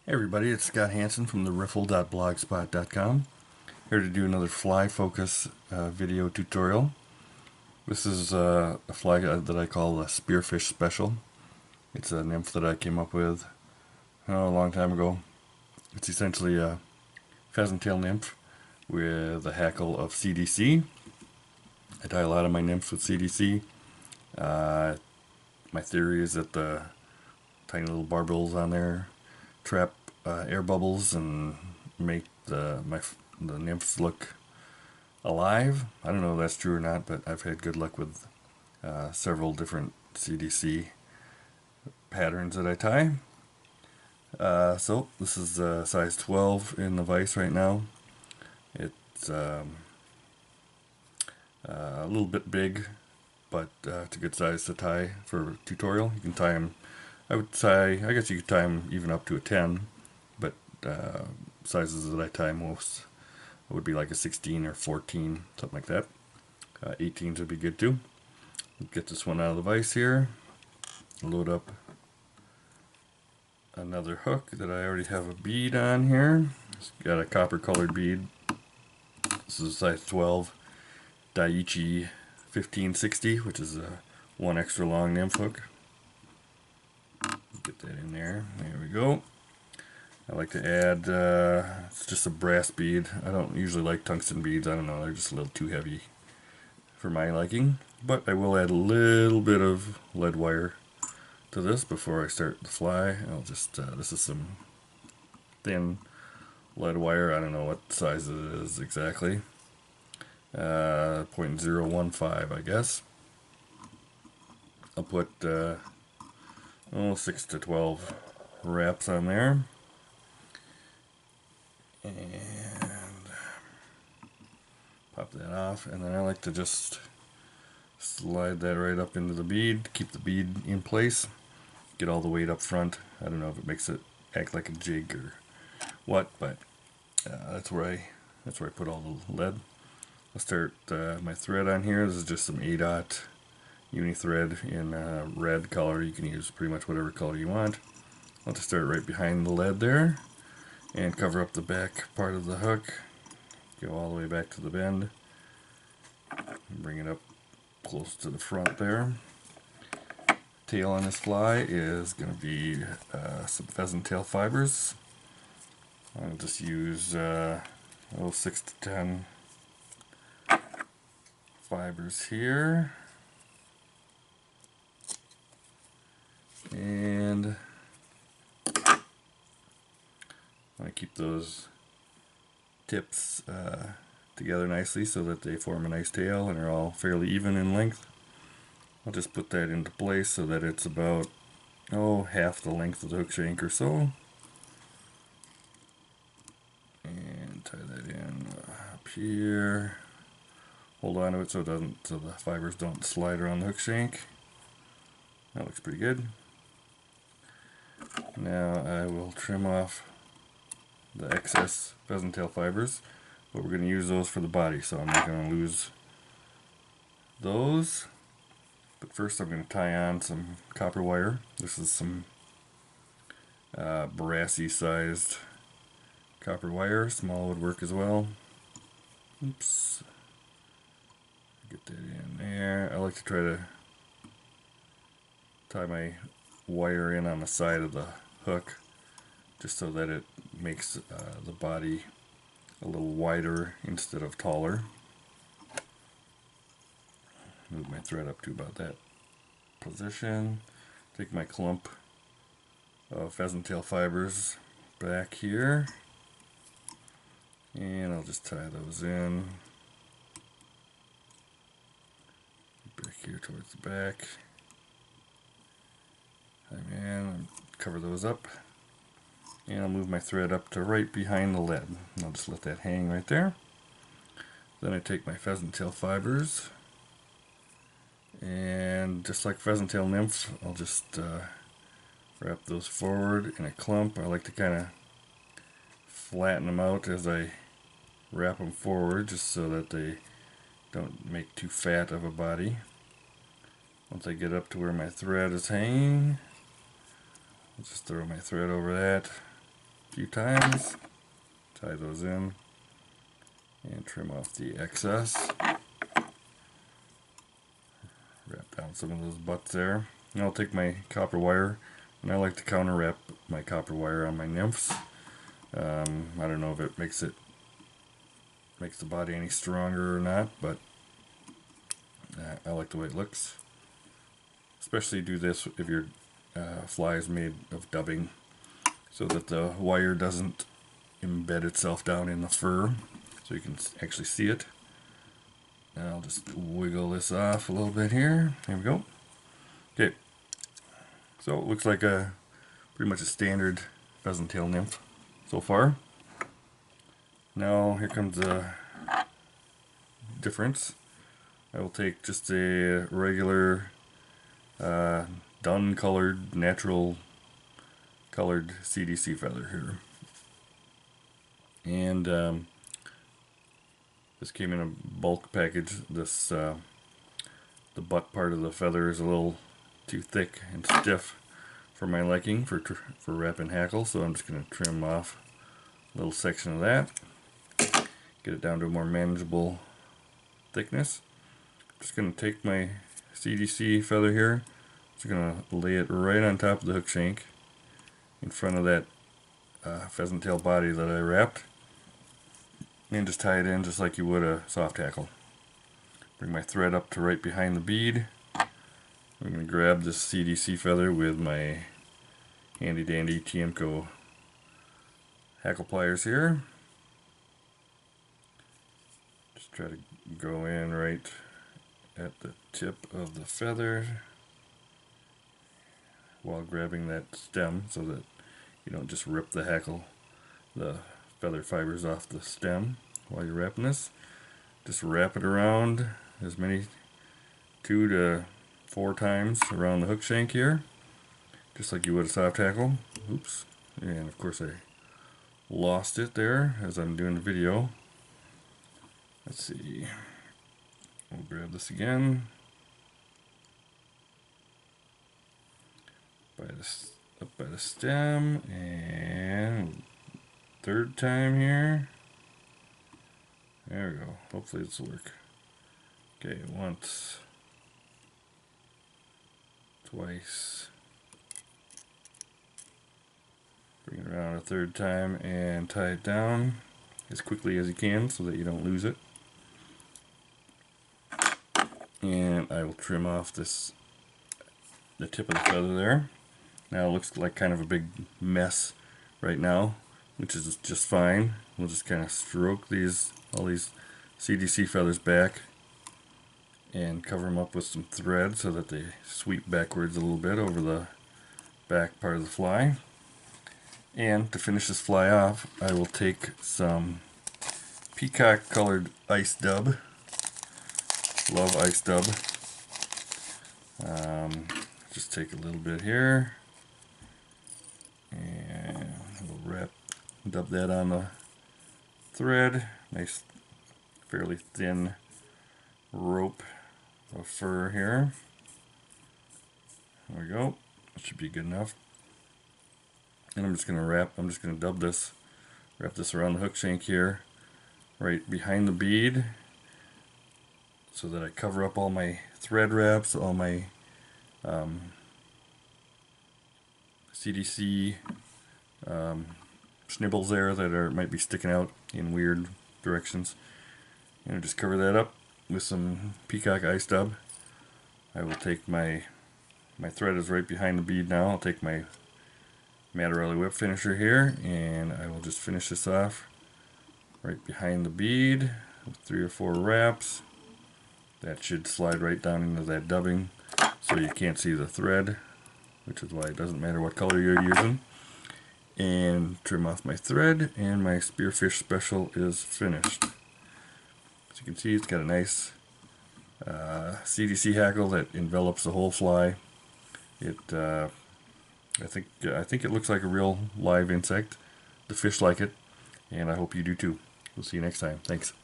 Hey everybody, it's Scott Hansen from the Riffle.blogspot.com, here to do another fly focus video tutorial. This is a fly that I call a Spearfish Special. It's a nymph that I came up with a long time ago. It's essentially a pheasant tail nymph with a hackle of CDC. I tie a lot of my nymphs with CDC. My theory is that the tiny little barbels on there trap air bubbles and make the nymphs look alive. I don't know if that's true or not, but I've had good luck with several different CDC patterns that I tie. So this is size 12 in the vise right now. It's a little bit big, but it's a good size to tie for a tutorial. You can tie them, I guess you could tie them even up to a 10, but sizes that I tie most would be like a 16 or 14, something like that. 18s would be good too. Get this one out of the vise here. Load up another hook that I already have a bead on here. It's got a copper colored bead. This is a size 12 Daiichi 1560, which is a one extra long nymph hook. Get that in there. There we go. I like to add, it's just a brass bead. I don't usually like tungsten beads. I don't know, they're just a little too heavy for my liking. But I will add a little bit of lead wire to this before I start the fly. I'll just, this is some thin lead wire. I don't know what size it is exactly. 0.015, I guess. I'll put 6 to 12 wraps on there. And pop that off, and then I like to just slide that right up into the bead, keep the bead in place, get all the weight up front. I don't know if it makes it act like a jig or what, but that's where I put all the lead. I'll start my thread on here. This is just some A-dot uni thread in red color. You can use pretty much whatever color you want. I'll just start right behind the lead there and cover up the back part of the hook. Go all the way back to the bend. Bring it up close to the front there. Tail on this fly is going to be some pheasant tail fibers. I'll just use 6 to 10 fibers here. And I keep those tips together nicely so that they form a nice tail and are all fairly even in length. I'll just put that into place so that it's about half the length of the hook shank or so. And tie that in up here. Hold on to it so the fibers don't slide around the hook shank. That looks pretty good. Now I will trim off the excess pheasant tail fibers, but we're going to use those for the body, so I'm not going to lose those. But first I'm going to tie on some copper wire. This is some brassy sized copper wire. Small would work as well. Oops. Get that in there. I like to try to tie my wire in on the side of the hook just so that it makes the body a little wider instead of taller. Move my thread up to about that position. Take my clump of pheasant tail fibers back here, and I'll just tie those in back here towards the back. And cover those up, and I'll move my thread up to right behind the lead. I'll just let that hang right there. Then I take my pheasant tail fibers, and just like pheasant tail nymphs, I'll just wrap those forward in a clump. I like to kind of flatten them out as I wrap them forward, just so that they don't make too fat of a body. Once I get up to where my thread is hanging, I'll just throw my thread over that, few times, tie those in, and trim off the excess. Wrap down some of those butts there. And I'll take my copper wire, and I like to counter wrap my copper wire on my nymphs. I don't know if it makes the body any stronger or not, but I like the way it looks. Especially do this if your fly is made of dubbing, so that the wire doesn't embed itself down in the fur, so you can actually see it. And I'll just wiggle this off a little bit here. There we go. Okay, so it looks like pretty much a standard pheasant tail nymph so far. Now here comes the difference. I will take just a regular dun colored, natural colored CDC feather here. And this came in a bulk package. This the butt part of the feather is a little too thick and stiff for my liking for wrapping hackle, so I'm just going to trim off a little section of that, get it down to a more manageable thickness. I'm just going to take my CDC feather here, just going to lay it right on top of the hook shank in front of that pheasant tail body that I wrapped, and just tie it in just like you would a soft hackle. Bring my thread up to right behind the bead. I'm going to grab this CDC feather with my handy dandy TMCO hackle pliers here. Just try to go in right at the tip of the feather while grabbing that stem, so that you don't just rip the feather fibers off the stem while you're wrapping this. Just wrap it around as many 2 to 4 times around the hook shank here, just like you would a soft hackle. Oops, and of course I lost it there as I'm doing the video. Let's see, we'll grab this again up by the stem, and third time here. There we go. Hopefully this will work. Okay, once, twice. Bring it around a third time and tie it down as quickly as you can so that you don't lose it. And I will trim off the tip of the feather there. Now it looks like kind of a big mess right now, which is just fine. We'll just kind of stroke all these CDC feathers back and cover them up with some thread so that they sweep backwards a little bit over the back part of the fly. And to finish this fly off, I will take some peacock colored ice dub. Love ice dub. Just take a little bit here and we'll dub that on the thread. Nice, fairly thin rope of fur here. There we go. That should be good enough. And I'm just going to wrap this around the hook shank here, right behind the bead, so that I cover up all my thread wraps, all my CDC snibbles there that might be sticking out in weird directions. And just cover that up with some peacock ice dub. I will take my thread is right behind the bead now. I'll take my Mattarelli whip finisher here, and I will just finish this off right behind the bead with 3 or 4 wraps. That should slide right down into that dubbing so you can't see the thread, which is why it doesn't matter what color you're using. And trim off my thread, and my Spearfish Special is finished. As you can see, it's got a nice CDC hackle that envelops the whole fly. I think it looks like a real live insect. The fish like it, and I hope you do too. We'll see you next time. Thanks.